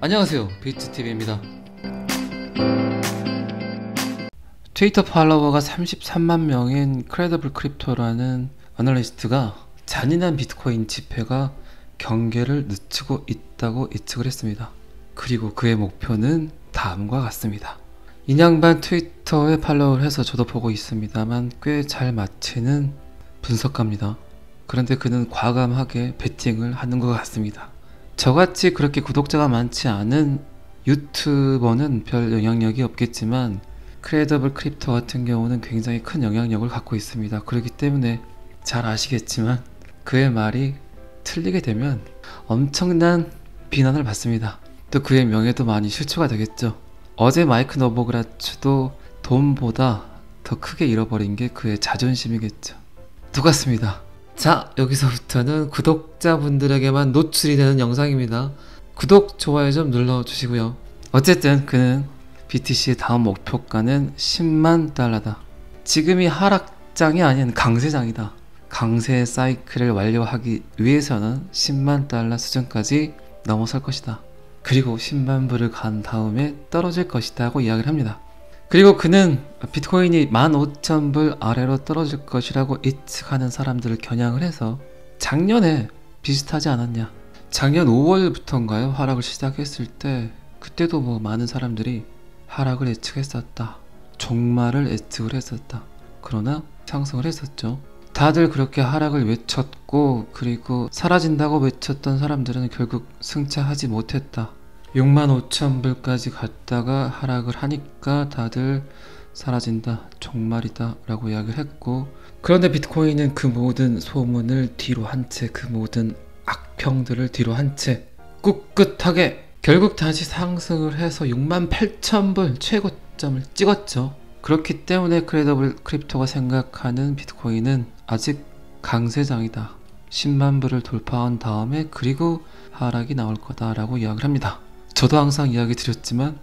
안녕하세요, 비트TV입니다. 트위터 팔로워가 33만 명인 크레더블 크립토라는 애널리스트가 잔인한 비트코인 지폐가 경계를 늦추고 있다고 예측을 했습니다. 그리고 그의 목표는 다음과 같습니다. 인양반 트위터에 팔로우를 해서 저도 보고 있습니다만 꽤 잘 맞히는 분석가입니다. 그런데 그는 과감하게 베팅을 하는 것 같습니다. 저같이 그렇게 구독자가 많지 않은 유튜버는 별 영향력이 없겠지만 크레더블 크립토 같은 경우는 굉장히 큰 영향력을 갖고 있습니다. 그렇기 때문에 잘 아시겠지만 그의 말이 틀리게 되면 엄청난 비난을 받습니다. 또 그의 명예도 많이 실추가 되겠죠. 어제 마이크 노보그라츠도 돈보다 더 크게 잃어버린 게 그의 자존심이겠죠. 똑같습니다. 자, 여기서부터는 구독자분들에게만 노출이 되는 영상입니다. 구독, 좋아요 좀 눌러주시고요. 어쨌든 그는 BTC의 다음 목표가는 10만 달러다. 지금이 하락장이 아닌 강세장이다. 강세 사이클을 완료하기 위해서는 10만 달러 수준까지 넘어설 것이다. 그리고 10만 불을 간 다음에 떨어질 것이다 고 이야기를 합니다. 그리고 그는 비트코인이 15,000불 아래로 떨어질 것이라고 예측하는 사람들을 겨냥을 해서 작년에 비슷하지 않았냐, 작년 5월부터인가요? 하락을 시작했을 때 그때도 뭐 많은 사람들이 하락을 예측했었다, 종말을 예측을 했었다. 그러나 상승을 했었죠. 다들 그렇게 하락을 외쳤고, 그리고 사라진다고 외쳤던 사람들은 결국 승차하지 못했다. 65,000불까지 갔다가 하락을 하니까 다들 사라진다, 종말이다 라고 이야기를 했고, 그런데 비트코인은 그 모든 소문을 뒤로 한 채, 그 모든 악평들을 뒤로 한 채 꿋꿋하게 결국 다시 상승을 해서 68,000불 최고점을 찍었죠. 그렇기 때문에 크레더블 크립토가 생각하는 비트코인은 아직 강세장이다. 10만 불을 돌파한 다음에 그리고 하락이 나올 거다 라고 이야기를 합니다. 저도 항상 이야기 드렸지만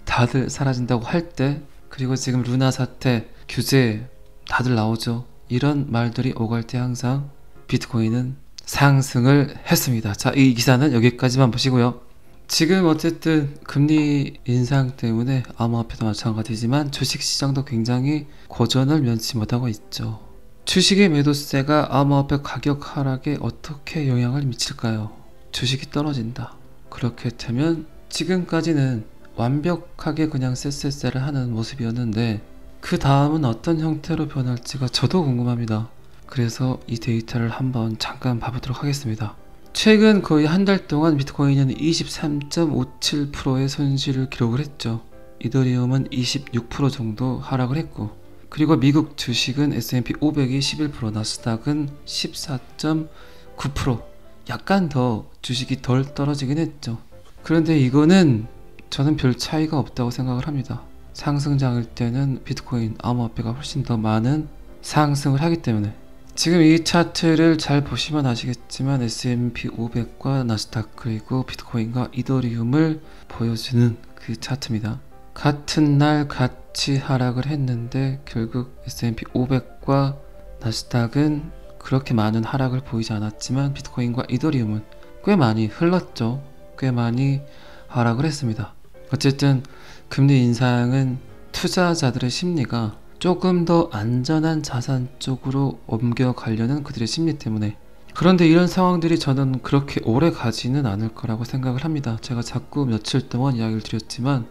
다들 사라진다고 할 때, 그리고 지금 루나 사태, 규제 다들 나오죠. 이런 말들이 오갈 때 항상 비트코인은 상승을 했습니다. 자, 이 기사는 여기까지만 보시고요. 지금 어쨌든 금리 인상 때문에 암호화폐도 마찬가지지만 주식시장도 굉장히 고전을 면치 못하고 있죠. 주식의 매도세가 암호화폐 가격 하락에 어떻게 영향을 미칠까요? 주식이 떨어진다. 그렇게 되면 지금까지는 완벽하게 그냥 쎄쎄쎄를 하는 모습이었는데 그 다음은 어떤 형태로 변할지가 저도 궁금합니다. 그래서 이 데이터를 한번 잠깐 봐보도록 하겠습니다. 최근 거의 한 달 동안 비트코인은 23.57%의 손실을 기록을 했죠. 이더리움은 26% 정도 하락을 했고, 그리고 미국 주식은 S&P 500이 11%, 나스닥은 14.9%, 약간 더 주식이 덜 떨어지긴 했죠. 그런데 이거는 저는 별 차이가 없다고 생각을 합니다. 상승장일 때는 비트코인, 암호화폐가 훨씬 더 많은 상승을 하기 때문에. 지금 이 차트를 잘 보시면 아시겠지만 S&P 500과 나스닥, 그리고 비트코인과 이더리움을 보여주는 그 차트입니다. 같은 날 같이 하락을 했는데 결국 S&P 500과 나스닥은 그렇게 많은 하락을 보이지 않았지만 비트코인과 이더리움은 꽤 많이 흘렀죠. 꽤 많이 하락을 했습니다. 어쨌든 금리 인상은 투자자들의 심리가 조금 더 안전한 자산 쪽으로 옮겨가려는 그들의 심리 때문에. 그런데 이런 상황들이 저는 그렇게 오래 가지는 않을 거라고 생각을 합니다. 제가 자꾸 며칠 동안 이야기를 드렸지만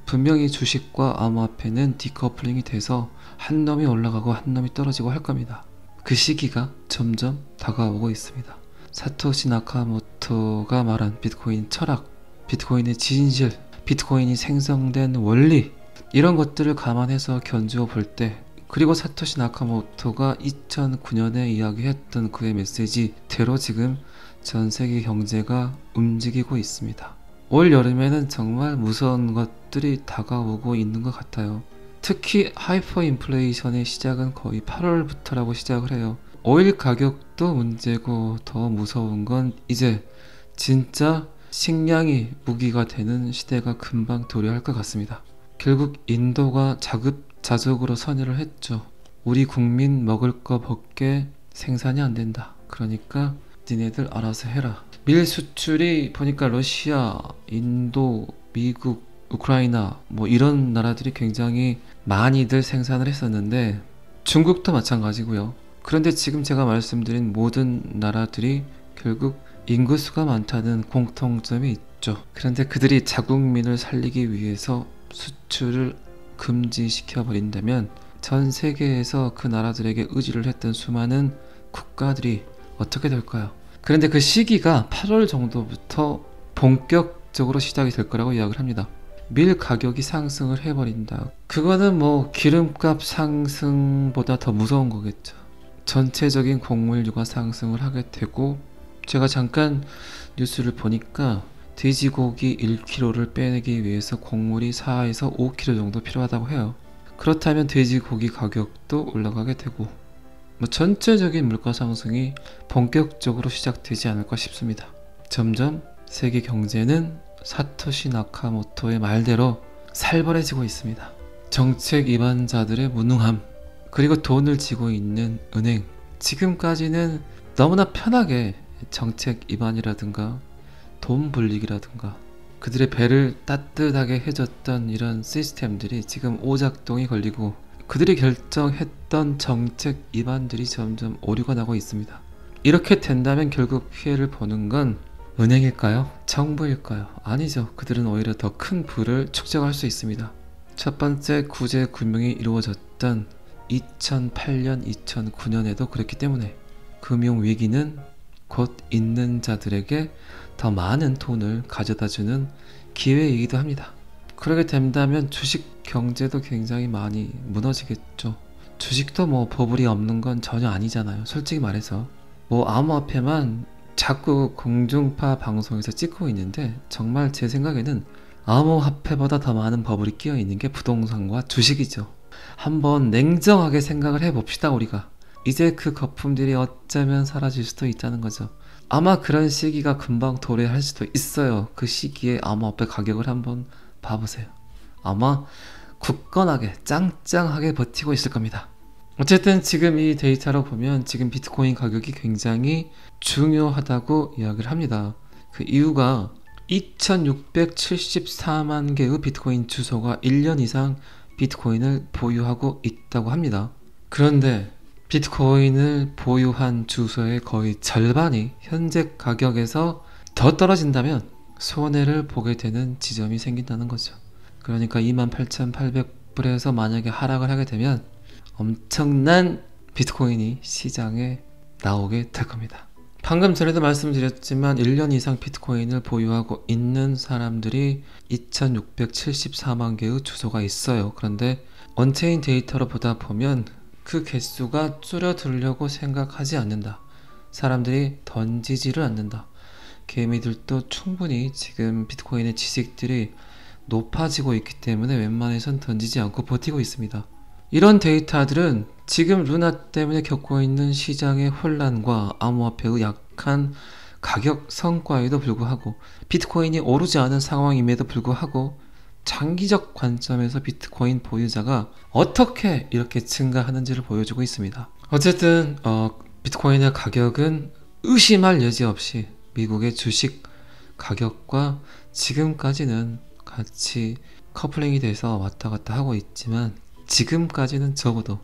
분명히 주식과 암호화폐는 디커플링이 돼서 한 놈이 올라가고 한 놈이 떨어지고 할 겁니다. 그 시기가 점점 다가오고 있습니다. 사토시 나카모토가 말한 비트코인 철학, 비트코인의 진실, 비트코인이 생성된 원리, 이런 것들을 감안해서 견주어 볼 때, 그리고 사토시 나카모토가 2009년에 이야기했던 그의 메시지대로 지금 전 세계 경제가 움직이고 있습니다. 올 여름에는 정말 무서운 것들이 다가오고 있는 것 같아요. 특히 하이퍼 인플레이션의 시작은 거의 8월부터라고 시작을 해요. 오일 가격도 문제고, 더 무서운 건 이제 진짜 식량이 무기가 되는 시대가 금방 도래할 것 같습니다. 결국 인도가 자급자족으로 선언을 했죠. 우리 국민 먹을 거 밖에 생산이 안 된다. 그러니까 니네들 알아서 해라. 밀 수출이 보니까 러시아, 인도, 미국, 우크라이나 뭐 이런 나라들이 굉장히 많이들 생산을 했었는데 중국도 마찬가지고요. 그런데 지금 제가 말씀드린 모든 나라들이 결국 인구수가 많다는 공통점이 있죠. 그런데 그들이 자국민을 살리기 위해서 수출을 금지시켜 버린다면 전 세계에서 그 나라들에게 의지를 했던 수많은 국가들이 어떻게 될까요? 그런데 그 시기가 8월 정도부터 본격적으로 시작이 될 거라고 이야기를 합니다. 밀 가격이 상승을 해버린다. 그거는 뭐 기름값 상승보다 더 무서운 거겠죠. 전체적인 곡물류가 상승을 하게 되고, 제가 잠깐 뉴스를 보니까 돼지고기 1kg를 빼내기 위해서 곡물이 4에서 5kg 정도 필요하다고 해요. 그렇다면 돼지고기 가격도 올라가게 되고, 뭐 전체적인 물가 상승이 본격적으로 시작되지 않을까 싶습니다. 점점 세계 경제는 사토시 나카모토의 말대로 살벌해지고 있습니다. 정책 위반자들의 무능함, 그리고 돈을 쥐고 있는 은행, 지금까지는 너무나 편하게 정책 위반이라든가 돈 불리기라든가 그들의 배를 따뜻하게 해줬던 이런 시스템들이 지금 오작동이 걸리고, 그들이 결정했던 정책 위반들이 점점 오류가 나고 있습니다. 이렇게 된다면 결국 피해를 보는 건 은행일까요? 정부일까요? 아니죠. 그들은 오히려 더 큰 부를 축적할 수 있습니다. 첫 번째 구제 금융이 이루어졌던 2008년, 2009년에도 그랬기 때문에 금융위기는 곧 있는 자들에게 더 많은 돈을 가져다주는 기회이기도 합니다. 그렇게 된다면 주식 경제도 굉장히 많이 무너지겠죠. 주식도 뭐 버블이 없는 건 전혀 아니잖아요. 솔직히 말해서 뭐 암호화폐만 자꾸 공중파 방송에서 찍고 있는데, 정말 제 생각에는 암호화폐보다 더 많은 버블이 끼어 있는 게 부동산과 주식이죠. 한번 냉정하게 생각을 해봅시다. 우리가 이제 그 거품들이 어쩌면 사라질 수도 있다는 거죠. 아마 그런 시기가 금방 도래할 수도 있어요. 그 시기에 암호화폐 가격을 한번 봐보세요. 아마 굳건하게 짱짱하게 버티고 있을 겁니다. 어쨌든 지금 이 데이터로 보면 지금 비트코인 가격이 굉장히 중요하다고 이야기를 합니다. 그 이유가 2674만 개의 비트코인 주소가 1년 이상 비트코인을 보유하고 있다고 합니다. 그런데 비트코인을 보유한 주소의 거의 절반이 현재 가격에서 더 떨어진다면 손해를 보게 되는 지점이 생긴다는 거죠. 그러니까 28,800불에서 만약에 하락을 하게 되면 엄청난 비트코인이 시장에 나오게 될 겁니다. 방금 전에도 말씀드렸지만 1년 이상 비트코인을 보유하고 있는 사람들이 2674만 개의 주소가 있어요. 그런데 언체인 데이터로 보다 보면 그 개수가 줄어들려고 생각하지 않는다. 사람들이 던지지를 않는다. 개미들도 충분히 지금 비트코인의 지식들이 높아지고 있기 때문에 웬만해선 던지지 않고 버티고 있습니다. 이런 데이터들은 지금 루나 때문에 겪고 있는 시장의 혼란과 암호화폐의 약한 가격 성과에도 불구하고, 비트코인이 오르지 않은 상황임에도 불구하고 장기적 관점에서 비트코인 보유자가 어떻게 이렇게 증가하는지를 보여주고 있습니다. 어쨌든 비트코인의 가격은 의심할 여지 없이 미국의 주식 가격과 지금까지는 같이 커플링이 돼서 왔다 갔다 하고 있지만, 지금까지는 적어도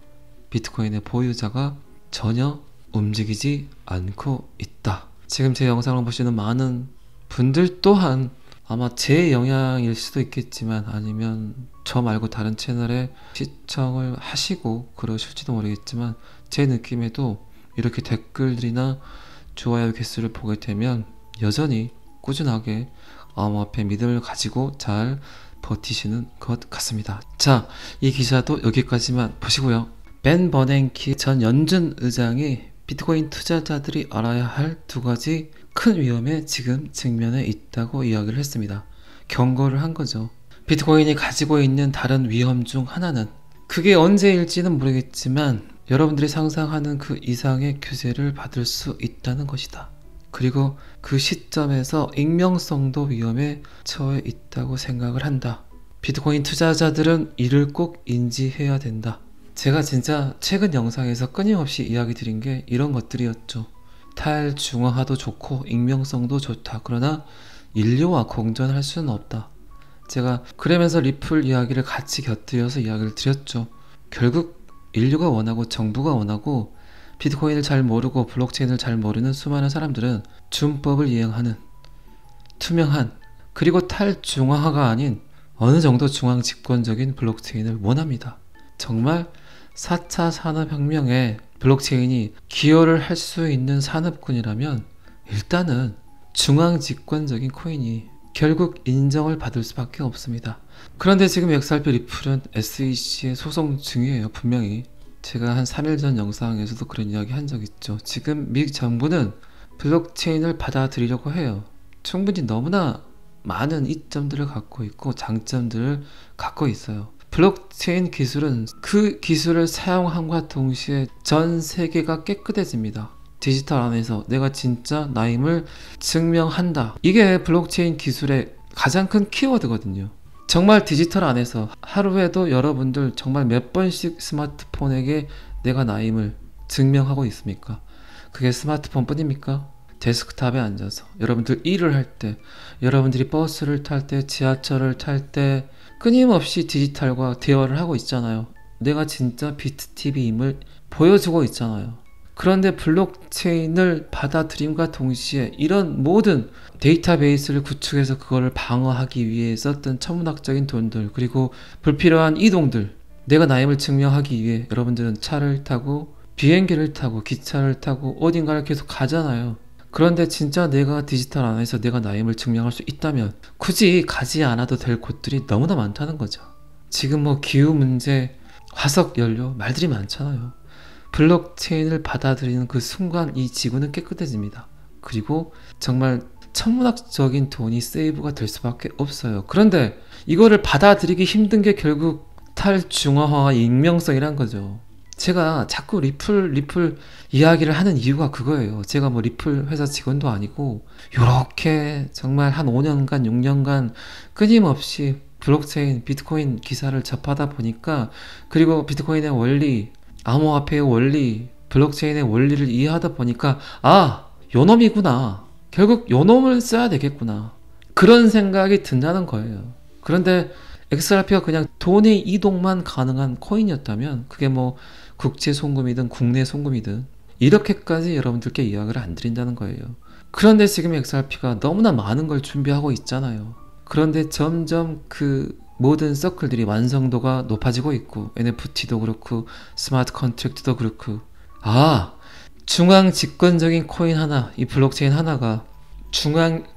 비트코인의 보유자가 전혀 움직이지 않고 있다. 지금 제 영상을 보시는 많은 분들 또한 아마 제 영향일 수도 있겠지만, 아니면 저 말고 다른 채널에 시청을 하시고 그러실지도 모르겠지만, 제 느낌에도 이렇게 댓글들이나 좋아요 개수를 보게 되면 여전히 꾸준하게 암호화폐 믿음을 가지고 잘 버티시는 것 같습니다. 자, 이 기사도 여기까지만 보시고요. 벤 버냉키 전 연준 의장이 비트코인 투자자들이 알아야 할 두 가지 큰 위험에 지금 직면해 있다고 이야기를 했습니다. 경고를 한 거죠. 비트코인이 가지고 있는 다른 위험 중 하나는, 그게 언제일지는 모르겠지만 여러분들이 상상하는 그 이상의 규제를 받을 수 있다는 것이다. 그리고 그 시점에서 익명성도 위험에 처해 있다고 생각을 한다. 비트코인 투자자들은 이를 꼭 인지해야 된다. 제가 진짜 최근 영상에서 끊임없이 이야기 드린 게 이런 것들이었죠. 탈중앙화도 좋고 익명성도 좋다. 그러나 인류와 공존할 수는 없다. 제가 그러면서 리플 이야기를 같이 곁들여서 이야기를 드렸죠. 결국 인류가 원하고 정부가 원하고 비트코인을 잘 모르고 블록체인을 잘 모르는 수많은 사람들은 준법을 이행하는 투명한 그리고 탈중앙화가 아닌 어느 정도 중앙 집권적인 블록체인을 원합니다. 정말 4차 산업혁명에 블록체인이 기여를 할 수 있는 산업군이라면 일단은 중앙 집권적인 코인이 결국 인정을 받을 수밖에 없습니다. 그런데 지금 XRP 리플은 SEC에 소송 중이에요. 분명히 제가 한 3일 전 영상에서도 그런 이야기 한 적 있죠. 지금 미 정부는 블록체인을 받아들이려고 해요. 충분히 너무나 많은 이점들을 갖고 있고 장점들을 갖고 있어요. 블록체인 기술은 그 기술을 사용함과 동시에 전 세계가 깨끗해집니다. 디지털 안에서 내가 진짜 나임을 증명한다. 이게 블록체인 기술의 가장 큰 키워드거든요. 정말 디지털 안에서 하루에도 여러분들 정말 몇 번씩 스마트폰에게 내가 나임을 증명하고 있습니까? 그게 스마트폰 뿐입니까? 데스크탑에 앉아서 여러분들 일을 할 때, 여러분들이 버스를 탈 때, 지하철을 탈 때 끊임없이 디지털과 대화를 하고 있잖아요. 내가 진짜 비트TV임을 보여주고 있잖아요. 그런데 블록체인을 받아들임과 동시에 이런 모든 데이터베이스를 구축해서 그거를 방어하기 위해 썼던 천문학적인 돈들, 그리고 불필요한 이동들, 내가 나임을 증명하기 위해 여러분들은 차를 타고 비행기를 타고 기차를 타고 어딘가를 계속 가잖아요. 그런데 진짜 내가 디지털 안에서 내가 나임을 증명할 수 있다면 굳이 가지 않아도 될 곳들이 너무나 많다는 거죠. 지금 뭐 기후 문제, 화석 연료 말들이 많잖아요. 블록체인을 받아들이는 그 순간 이 지구는 깨끗해집니다. 그리고 정말 천문학적인 돈이 세이브가 될 수밖에 없어요. 그런데 이거를 받아들이기 힘든 게 결국 탈중앙화와 익명성이란 거죠. 제가 자꾸 리플 이야기를 하는 이유가 그거예요. 제가 뭐 리플 회사 직원도 아니고 요렇게 정말 한 5년간 6년간 끊임없이 블록체인 비트코인 기사를 접하다 보니까, 그리고 비트코인의 원리, 암호화폐의 원리, 블록체인의 원리를 이해하다 보니까 아, 요놈이구나. 결국 요놈을 써야 되겠구나. 그런 생각이 든다는 거예요. 그런데 XRP가 그냥 돈의 이동만 가능한 코인이었다면 그게 뭐 국제 송금이든 국내 송금이든 이렇게까지 여러분들께 이야기를 안 드린다는 거예요. 그런데 지금 XRP가 너무나 많은 걸 준비하고 있잖아요. 그런데 점점 그 모든 서클들이 완성도가 높아지고 있고 NFT도 그렇고 스마트 컨트랙트도 그렇고, 아, 중앙 집권적인 코인 하나, 이 블록체인 하나가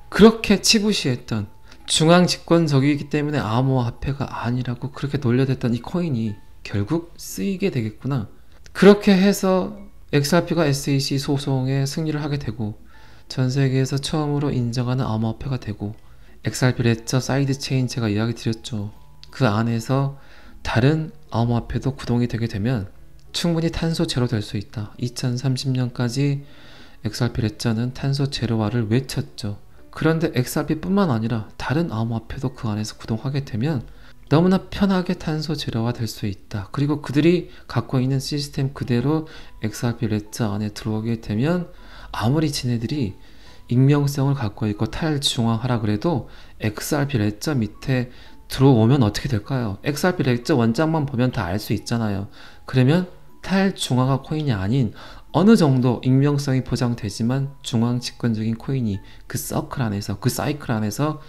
그렇게 치부시했던 중앙 집권적이기 때문에 암호화폐가 아니라고 그렇게 놀려댔던 이 코인이 결국 쓰이게 되겠구나. 그렇게 해서 XRP가 SEC 소송에 승리를 하게 되고 전 세계에서 처음으로 인정하는 암호화폐가 되고, XRP 레저 사이드체인 제가 이야기 드렸죠. 그 안에서 다른 암호화폐도 구동이 되게 되면 충분히 탄소 제로 될 수 있다. 2030년까지 XRP 레저는 탄소 제로화를 외쳤죠. 그런데 XRP 뿐만 아니라 다른 암호화폐도 그 안에서 구동하게 되면 너무나 편하게 탄소 제로화 될 수 있다. 그리고 그들이 갖고 있는 시스템 그대로 XRP 레저 안에 들어오게 되면 아무리 지네들이 익명성을 갖고 있고 탈중앙화라 그래도 XRP 레저 밑에 들어오면 어떻게 될까요? XRP 레저 원장만 보면 다 알 수 있잖아요. 그러면 탈중앙화 코인이 아닌 어느 정도 익명성이 보장되지만 중앙 집권적인 코인이 그 서클 안에서, 그 사이클 안에서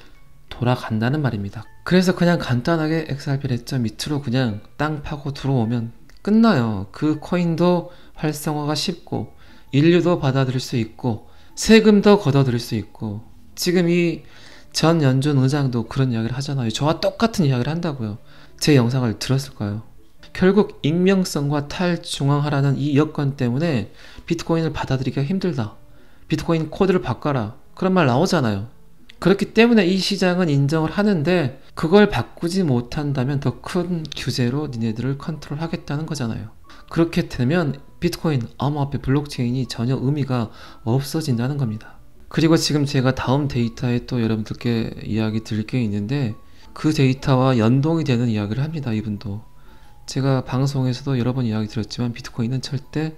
돌아간다는 말입니다. 그래서 그냥 간단하게 XRP 레저 밑으로 그냥 땅 파고 들어오면 끝나요. 그 코인도 활성화가 쉽고 인류도 받아들일 수 있고 세금도 걷어들일 수 있고, 지금 이 전 연준 의장도 그런 이야기를 하잖아요. 저와 똑같은 이야기를 한다고요. 제 영상을 들었을까요? 결국 익명성과 탈중앙화라는 이 여건 때문에 비트코인을 받아들이기가 힘들다. 비트코인 코드를 바꿔라. 그런 말 나오잖아요. 그렇기 때문에 이 시장은 인정을 하는데 그걸 바꾸지 못한다면 더 큰 규제로 니네들을 컨트롤하겠다는 거잖아요. 그렇게 되면 비트코인, 암호화폐, 블록체인이 전혀 의미가 없어진다는 겁니다. 그리고 지금 제가 다음 데이터에 또 여러분들께 이야기 드릴 게 있는데 그 데이터와 연동이 되는 이야기를 합니다. 이분도. 제가 방송에서도 여러 번 이야기 드렸지만 비트코인은 절대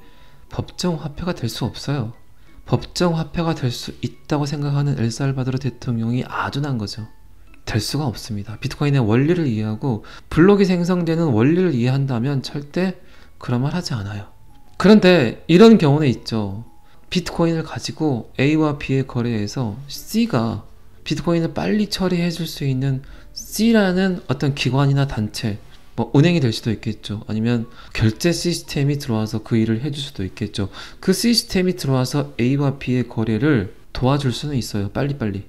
법정 화폐가 될 수 없어요. 법정 화폐가 될 수 있다고 생각하는 엘살바도르 대통령이 아주 난 거죠. 될 수가 없습니다. 비트코인의 원리를 이해하고 블록이 생성되는 원리를 이해한다면 절대 그런 말 하지 않아요. 그런데 이런 경우는 있죠. 비트코인을 가지고 A와 B의 거래에서 C가 비트코인을 빨리 처리해 줄 수 있는 C라는 어떤 기관이나 단체, 뭐 은행이 될 수도 있겠죠. 아니면 결제 시스템이 들어와서 그 일을 해줄 수도 있겠죠. 그 시스템이 들어와서 A와 B의 거래를 도와줄 수는 있어요. 빨리빨리.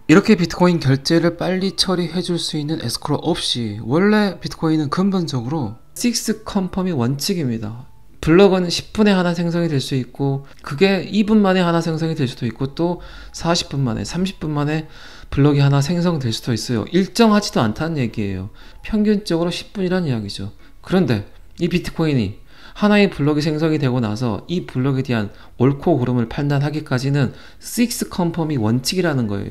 이렇게 비트코인 결제를 빨리 처리해 줄 수 있는 에스크로 없이, 원래 비트코인은 근본적으로 6 컨펌이 원칙입니다. 블럭은 10분에 하나 생성이 될 수 있고, 그게 2분 만에 하나 생성이 될 수도 있고, 또 40분 만에, 30분 만에 블럭이 하나 생성될 수도 있어요. 일정하지도 않다는 얘기예요. 평균적으로 10분이라는 이야기죠. 그런데 이 비트코인이 하나의 블럭이 생성이 되고 나서 이 블럭에 대한 옳고 그름을 판단하기까지는 6 컨펌이 원칙이라는 거예요.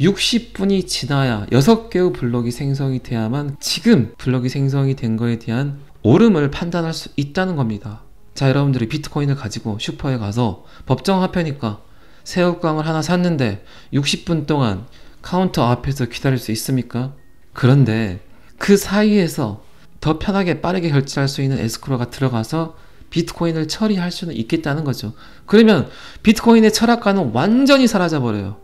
60분이 지나야 6개의 블럭이 생성이 돼야만 지금 블럭이 생성이 된 거에 대한 옳음을 판단할 수 있다는 겁니다. 자, 여러분들이 비트코인을 가지고 슈퍼에 가서 법정 화폐니까 새우깡을 하나 샀는데 60분 동안 카운터 앞에서 기다릴 수 있습니까? 그런데 그 사이에서 더 편하게 빠르게 결제할 수 있는 에스크로가 들어가서 비트코인을 처리할 수는 있겠다는 거죠. 그러면 비트코인의 철학과는 완전히 사라져버려요.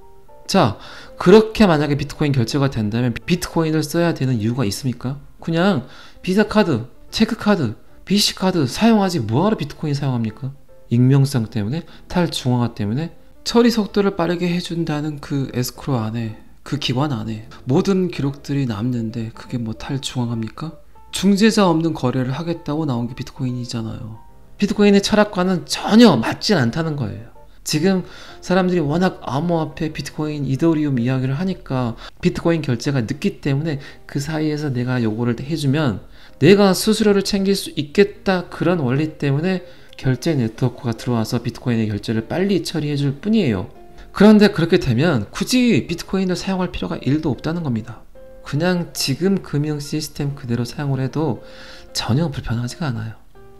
자, 그렇게 만약에 비트코인 결제가 된다면 비트코인을 써야 되는 이유가 있습니까? 그냥 비자카드, 체크카드, BC카드 사용하지 뭐하러 비트코인 사용합니까? 익명성 때문에, 탈중앙화 때문에, 처리 속도를 빠르게 해준다는 그 에스크로 안에, 그 기관 안에 모든 기록들이 남는데 그게 뭐 탈중앙합니까? 중재자 없는 거래를 하겠다고 나온 게 비트코인이잖아요. 비트코인의 철학과는 전혀 맞진 않다는 거예요. 지금 사람들이 워낙 암호화폐, 비트코인, 이더리움 이야기를 하니까 비트코인 결제가 늦기 때문에 그 사이에서 내가 요거를 해주면 내가 수수료를 챙길 수 있겠다, 그런 원리 때문에 결제 네트워크가 들어와서 비트코인의 결제를 빨리 처리해 줄 뿐이에요. 그런데 그렇게 되면 굳이 비트코인을 사용할 필요가 1도 없다는 겁니다. 그냥 지금 금융 시스템 그대로 사용을 해도 전혀 불편하지가 않아요.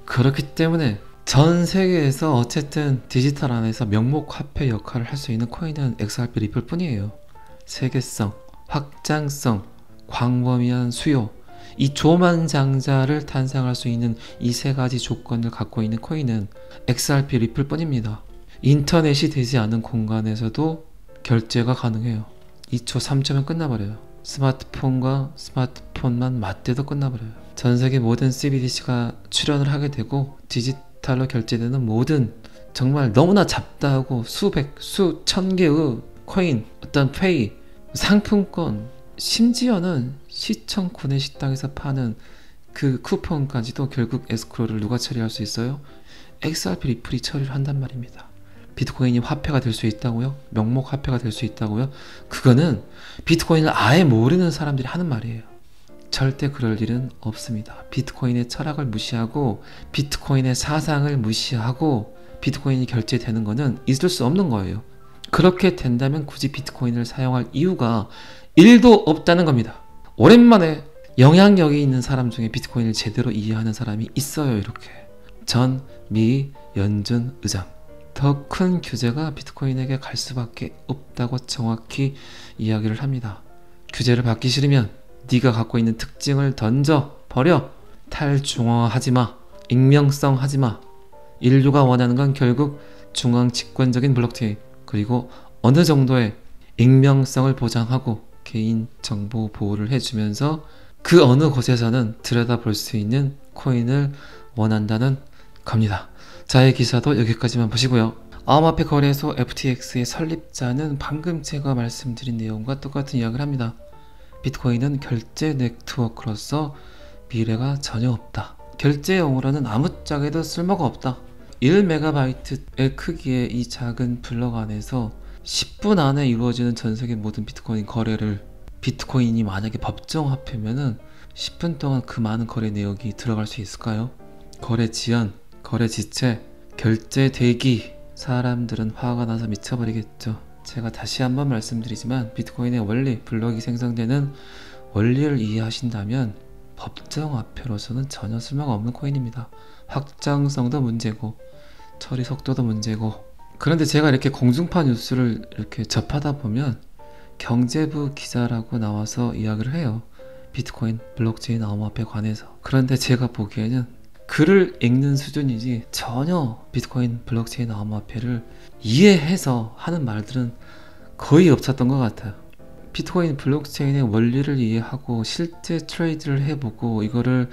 그렇기 때문에 전 세계에서 어쨌든 디지털 안에서 명목 화폐 역할을 할 수 있는 코인은 XRP 리플 뿐이에요. 세계성, 확장성, 광범위한 수요, 이 조만장자를 탄생할 수 있는 이 세 가지 조건을 갖고 있는 코인은 XRP 리플 뿐입니다. 인터넷이 되지 않은 공간에서도 결제가 가능해요. 2초, 3초면 끝나버려요. 스마트폰과 스마트폰만 맞대도 끝나버려요. 전 세계 모든 CBDC가 출연을 하게 되고 디지털로 결제되는 모든 정말 너무나 잡다하고 수백, 수천 개의 코인, 어떤 페이, 상품권, 심지어는 시청 구내 식당에서 파는 그 쿠폰까지도 결국 에스크로를 누가 처리할 수 있어요? XRP 리플이 처리를 한단 말입니다. 비트코인이 화폐가 될 수 있다고요? 명목 화폐가 될 수 있다고요? 그거는 비트코인을 아예 모르는 사람들이 하는 말이에요. 절대 그럴 일은 없습니다. 비트코인의 철학을 무시하고 비트코인의 사상을 무시하고 비트코인이 결제되는 거는 있을 수 없는 거예요. 그렇게 된다면 굳이 비트코인을 사용할 이유가 1도 없다는 겁니다. 오랜만에 영향력이 있는 사람 중에 비트코인을 제대로 이해하는 사람이 있어요. 이렇게 전, 미, 연준, 의장. 더 큰 규제가 비트코인에게 갈 수밖에 없다고 정확히 이야기를 합니다. 규제를 받기 싫으면 네가 갖고 있는 특징을 던져 버려. 탈중앙화하지마. 익명성 하지마. 인류가 원하는 건 결국 중앙 집권적인 블록체인, 그리고 어느 정도의 익명성을 보장하고 개인정보 보호를 해주면서 그 어느 곳에서는 들여다볼 수 있는 코인을 원한다는 겁니다. 자, 이 기사도 여기까지만 보시고요. 암호화폐 거래소 FTX의 설립자는 방금 제가 말씀드린 내용과 똑같은 이야기를 합니다. 비트코인은 결제 네트워크로서 미래가 전혀 없다. 결제용으로는 아무짝에도 쓸모가 없다. 1MB의 크기의 이 작은 블럭 안에서 10분 안에 이루어지는 전세계 모든 비트코인 거래를, 비트코인이 만약에 법정 화폐면은 10분 동안 그 많은 거래 내역이 들어갈 수 있을까요? 거래 지연, 거래 지체, 결제 대기, 사람들은 화가 나서 미쳐버리겠죠. 제가 다시 한번 말씀드리지만 비트코인의 원리, 블럭이 생성되는 원리를 이해하신다면 법정 화폐로서는 전혀 쓸모가 없는 코인입니다. 확장성도 문제고 처리 속도도 문제고 그런데 제가 이렇게 공중파 뉴스를 이렇게 접하다 보면 경제부 기자라고 나와서 이야기를 해요. 비트코인, 블록체인, 암호화폐에 관해서. 그런데 제가 보기에는 글을 읽는 수준이지 전혀 비트코인, 블록체인, 암호화폐를 이해해서 하는 말들은 거의 없었던 것 같아요. 비트코인, 블록체인의 원리를 이해하고 실제 트레이드를 해보고 이거를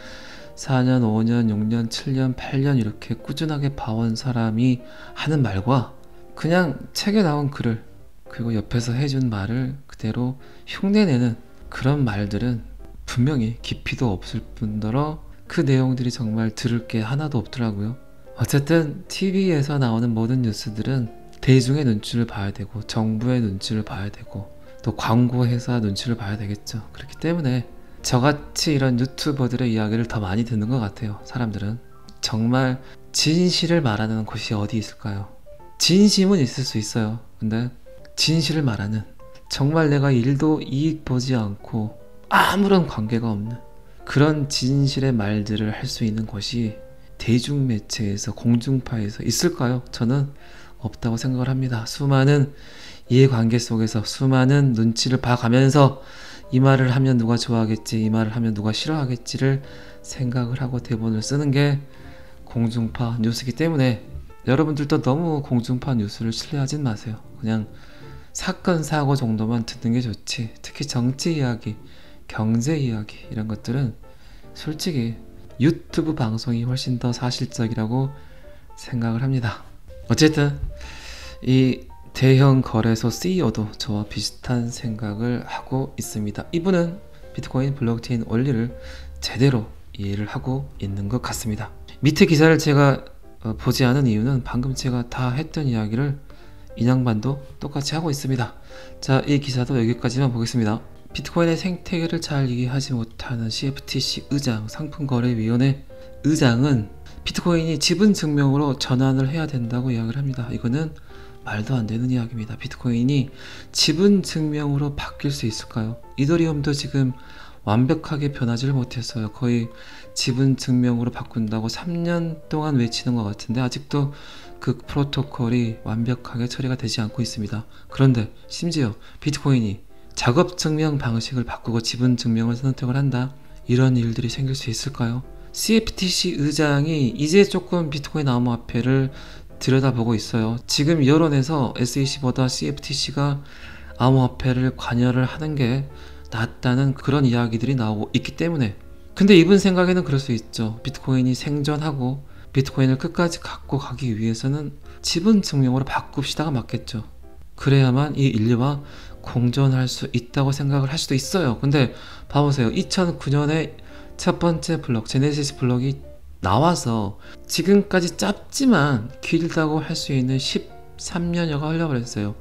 4년, 5년, 6년, 7년, 8년 이렇게 꾸준하게 봐온 사람이 하는 말과 그냥 책에 나온 글을 그리고 옆에서 해준 말을 그대로 흉내내는 그런 말들은 분명히 깊이도 없을 뿐더러 그 내용들이 정말 들을 게 하나도 없더라고요. 어쨌든 TV에서 나오는 모든 뉴스들은 대중의 눈치를 봐야 되고 정부의 눈치를 봐야 되고 또 광고 회사 눈치를 봐야 되겠죠. 그렇기 때문에 저같이 이런 유튜버들의 이야기를 더 많이 듣는 것 같아요. 사람들은 정말 진실을 말하는 곳이 어디 있을까요? 진심은 있을 수 있어요. 근데 진실을 말하는 정말 내가 일도 이익 보지 않고 아무런 관계가 없는 그런 진실의 말들을 할 수 있는 곳이 대중매체에서 공중파에서 있을까요? 저는 없다고 생각을 합니다. 수많은 이해관계 속에서 수많은 눈치를 봐가면서 이 말을 하면 누가 좋아하겠지, 이 말을 하면 누가 싫어하겠지를 생각을 하고 대본을 쓰는 게 공중파 뉴스이기 때문에 여러분들도 너무 공중파 뉴스를 신뢰하진 마세요. 그냥 사건 사고 정도만 듣는 게 좋지. 특히 정치 이야기, 경제 이야기 이런 것들은 솔직히 유튜브 방송이 훨씬 더 사실적이라고 생각을 합니다. 어쨌든 이 대형 거래소 CEO도 저와 비슷한 생각을 하고 있습니다. 이분은 비트코인, 블록체인 원리를 제대로 이해를 하고 있는 것 같습니다. 밑에 기사를 제가 보지 않은 이유는 방금 제가 다 했던 이야기를 인양반도 똑같이 하고 있습니다. 자, 이 기사도 여기까지만 보겠습니다. 비트코인의 생태계를 잘 이해하지 못하는 CFTC 의장, 상품거래위원회 의장은 비트코인이 지분 증명으로 전환을 해야 된다고 이야기를 합니다. 이거는 말도 안 되는 이야기입니다. 비트코인이 지분 증명으로 바뀔 수 있을까요? 이더리움도 지금 완벽하게 변하지를 못했어요. 거의 지분 증명으로 바꾼다고 3년 동안 외치는 것 같은데 아직도 그 프로토콜이 완벽하게 처리가 되지 않고 있습니다. 그런데 심지어 비트코인이 작업 증명 방식을 바꾸고 지분 증명을 선택을 한다. 이런 일들이 생길 수 있을까요? CFTC 의장이 이제 조금 비트코인 암호화폐를 들여다보고 있어요. 지금 여론에서 SEC보다 CFTC가 암호화폐를 관여를 하는 게 낫다는 그런 이야기들이 나오고 있기 때문에. 근데 이분 생각에는 그럴 수 있죠. 비트코인이 생존하고 비트코인을 끝까지 갖고 가기 위해서는 지분 증명으로 바꿉시다가 맞겠죠. 그래야만 이 인류와 공존할 수 있다고 생각을 할 수도 있어요. 근데 봐보세요. 2009년에 첫 번째 블록, 제네시스 블록이 나와서 지금까지 짧지만 길다고 할 수 있는 13년여가 흘려버렸어요.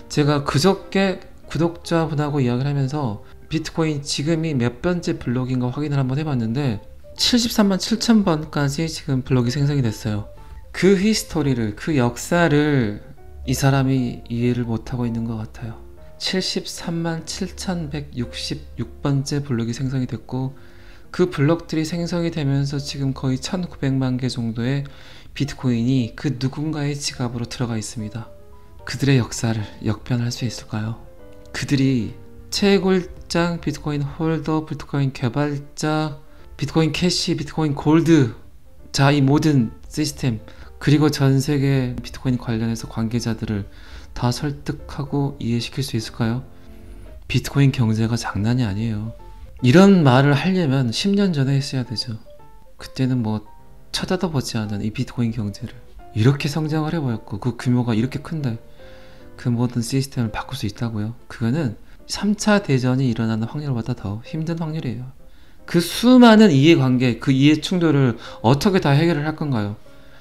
제가 그저께 구독자분하고 이야기를 하면서 비트코인 지금이 몇 번째 블록인가 확인을 한번 해봤는데 73만 7천 번까지 지금 블록이 생성이 됐어요. 그 히스토리를, 그 역사를 이 사람이 이해를 못하고 있는 것 같아요. 73만 7,166번째 블록이 생성이 됐고 그 블록들이 생성이 되면서 지금 거의 1900만 개 정도의 비트코인이 그 누군가의 지갑으로 들어가 있습니다. 그들의 역사를 역변할 수 있을까요? 그들이 채굴장, 비트코인 홀더, 비트코인 개발자, 비트코인 캐시, 비트코인 골드, 자, 이 모든 시스템 그리고 전 세계 비트코인 관련해서 관계자들을 다 설득하고 이해시킬 수 있을까요? 비트코인 경제가 장난이 아니에요. 이런 말을 하려면 10년 전에 했어야 되죠. 그때는 뭐 쳐다도 보지 않은 이 비트코인 경제를 이렇게 성장을 해보였고 그 규모가 이렇게 큰데 그 모든 시스템을 바꿀 수 있다고요? 그거는 3차 대전이 일어나는 확률보다 더 힘든 확률이에요. 그 수많은 이해관계, 그 이해 충돌을 어떻게 다 해결을 할 건가요?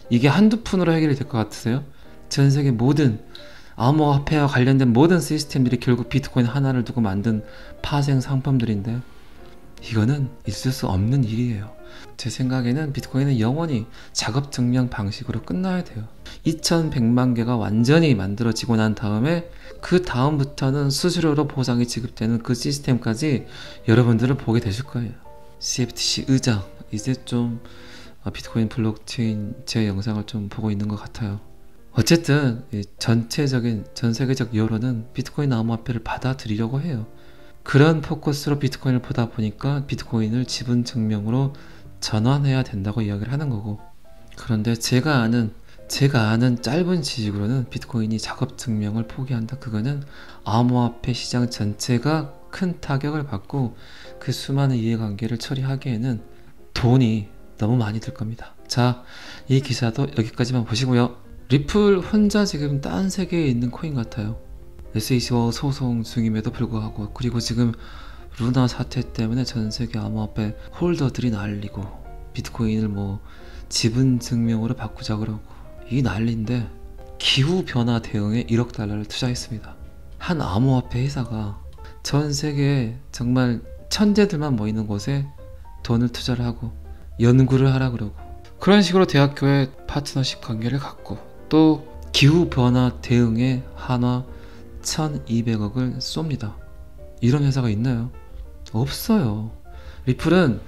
이게 한두 푼으로 해결이 될 것 같으세요? 전 세계 모든 암호화폐와 관련된 모든 시스템들이 결국 비트코인 하나를 두고 만든 파생 상품들인데 이거는 있을 수 없는 일이에요. 제 생각에는 비트코인은 영원히 작업 증명 방식으로 끝나야 돼요. 2100만 개가 완전히 만들어지고 난 다음에 그 다음부터는 수수료로 보상이 지급되는 그 시스템까지 여러분들은 보게 되실 거예요. CFTC 의장 이제 좀 비트코인 블록체인 제 영상을 좀 보고 있는 것 같아요. 어쨌든 이 전체적인 전 세계적 여론은 비트코인 암호화폐를 받아들이려고 해요. 그런 포커스로 비트코인을 보다 보니까 비트코인을 지분 증명으로 전환해야 된다고 이야기를 하는 거고, 그런데 제가 아는 짧은 지식으로는 비트코인이 작업 증명을 포기한다. 그거는 암호화폐 시장 전체가 큰 타격을 받고 그 수많은 이해관계를 처리하기에는 돈이 너무 많이 들 겁니다. 자, 이 기사도 여기까지만 보시고요. 리플 혼자 지금 딴 세계에 있는 코인 같아요. SEC와 소송 중임에도 불구하고, 그리고 지금 루나 사태 때문에 전 세계 암호화폐 홀더들이 난리고, 비트코인을 뭐 지분 증명으로 바꾸자 그러고 이 난리인데, 기후변화 대응에 1억 달러를 투자했습니다. 한 암호화폐 회사가 전 세계에 정말 천재들만 모이는 곳에 돈을 투자를 하고 연구를 하라 그러고, 그런 식으로 대학교에 파트너십 관계를 갖고 또 기후변화 대응에 한화 1200억을 쏩니다. 이런 회사가 있나요? 없어요. 리플은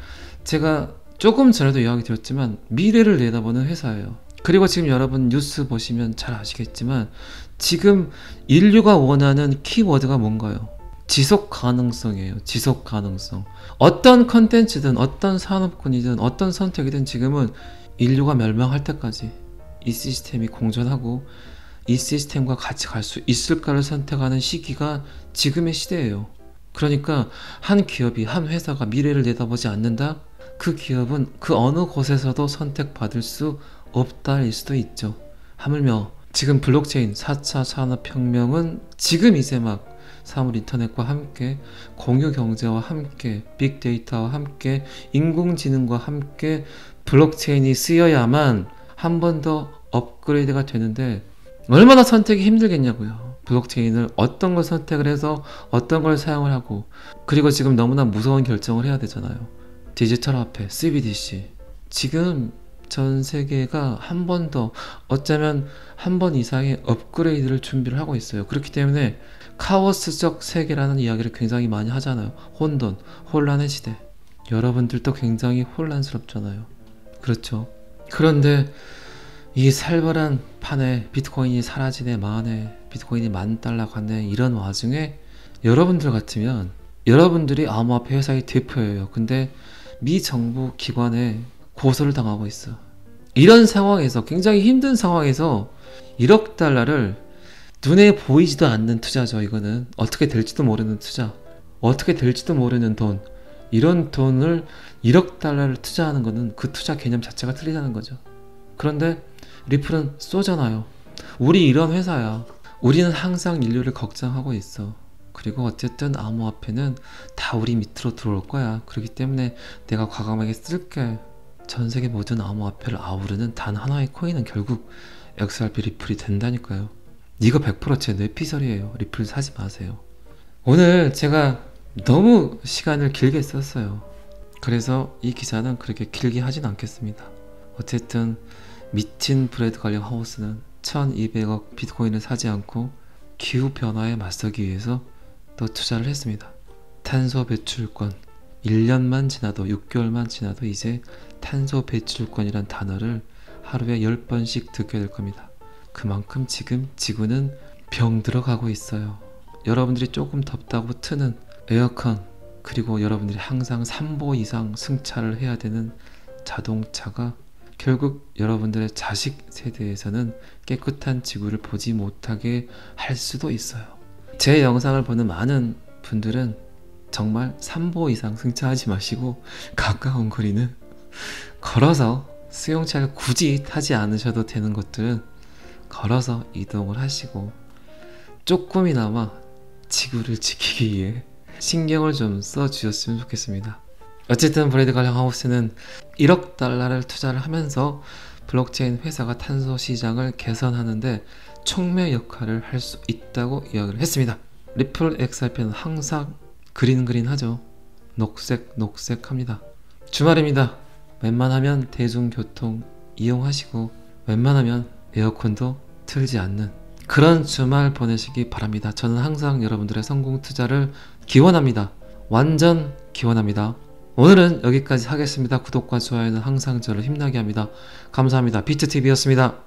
제가 조금 전에도 이야기 드렸지만 미래를 내다보는 회사예요. 그리고 지금 여러분 뉴스 보시면 잘 아시겠지만 지금 인류가 원하는 키워드가 뭔가요? 지속 가능성이에요. 지속 가능성. 어떤 컨텐츠든 어떤 산업군이든 어떤 선택이든 지금은 인류가 멸망할 때까지 이 시스템이 공존하고 이 시스템과 같이 갈 수 있을까를 선택하는 시기가 지금의 시대예요. 그러니까 한 기업이, 한 회사가 미래를 내다보지 않는다? 그 기업은 그 어느 곳에서도 선택받을 수 없다일 수도 있죠. 하물며 지금 블록체인 4차 산업혁명은 지금 이제 막 사물 인터넷과 함께, 공유 경제와 함께, 빅데이터와 함께, 인공지능과 함께 블록체인이 쓰여야만 한 번 더 업그레이드가 되는데, 얼마나 선택이 힘들겠냐고요. 블록체인을 어떤 걸 선택을 해서 어떤 걸 사용을 하고, 그리고 지금 너무나 무서운 결정을 해야 되잖아요. 디지털 화폐, CBDC. 지금 전 세계가 한 번 더, 어쩌면 한 번 이상의 업그레이드를 준비를 하고 있어요. 그렇기 때문에 카오스적 세계라는 이야기를 굉장히 많이 하잖아요. 혼돈, 혼란의 시대. 여러분들도 굉장히 혼란스럽잖아요. 그렇죠. 그런데 이 살벌한 판에 비트코인이 사라지네 마네, 비트코인이 $10,000 갔네, 이런 와중에 여러분들 같으면, 여러분들이 암호화폐 회사의 대표예요. 근데 미 정부 기관에 고소를 당하고 있어. 이런 상황에서, 굉장히 힘든 상황에서 1억 달러를, 눈에 보이지도 않는 투자죠. 이거는 어떻게 될지도 모르는 투자, 어떻게 될지도 모르는 돈, 이런 돈을 1억 달러를 투자하는 거는 그 투자 개념 자체가 틀리다는 거죠. 그런데 리플은 쏘잖아요. 우리 이런 회사야. 우리는 항상 인류를 걱정하고 있어. 그리고 어쨌든 암호화폐는 다 우리 밑으로 들어올 거야. 그렇기 때문에 내가 과감하게 쓸게. 전 세계 모든 암호화폐를 아우르는 단 하나의 코인은 결국 XRP 리플이 된다니까요. 이거 100% 제 뇌피셜이에요. 리플 사지 마세요. 오늘 제가 너무 시간을 길게 썼어요. 그래서 이 기사는 그렇게 길게 하진 않겠습니다. 어쨌든 미친 브래드 갈링 하우스는 1200억 비트코인을 사지 않고 기후변화에 맞서기 위해서 또 투자를 했습니다. 탄소 배출권, 1년만 지나도, 6개월만 지나도 이제 탄소 배출권이란 단어를 하루에 10번씩 듣게 될 겁니다. 그만큼 지금 지구는 병들어 가고 있어요. 여러분들이 조금 덥다고 트는 에어컨, 그리고 여러분들이 항상 3보 이상 승차를 해야 되는 자동차가 결국 여러분들의 자식 세대에서는 깨끗한 지구를 보지 못하게 할 수도 있어요. 제 영상을 보는 많은 분들은 정말 3보 이상 승차하지 마시고 가까운 거리는 걸어서, 수용차를 굳이 타지 않으셔도 되는 것들은 걸어서 이동을 하시고 조금이나마 지구를 지키기 위해 신경을 좀 써주셨으면 좋겠습니다. 어쨌든 브래드 갈링 하우스는 1억 달러를 투자를 하면서 블록체인 회사가 탄소 시장을 개선하는데 촉매 역할을 할 수 있다고 이야기를 했습니다. 리플 XRP는 항상 그린 하죠. 녹색합니다. 주말입니다. 웬만하면 대중교통 이용하시고 웬만하면 에어컨도 틀지 않는 그런 주말 보내시기 바랍니다. 저는 항상 여러분들의 성공 투자를 기원합니다. 완전 기원합니다. 오늘은 여기까지 하겠습니다. 구독과 좋아요는 항상 저를 힘나게 합니다. 감사합니다. 비트TV였습니다.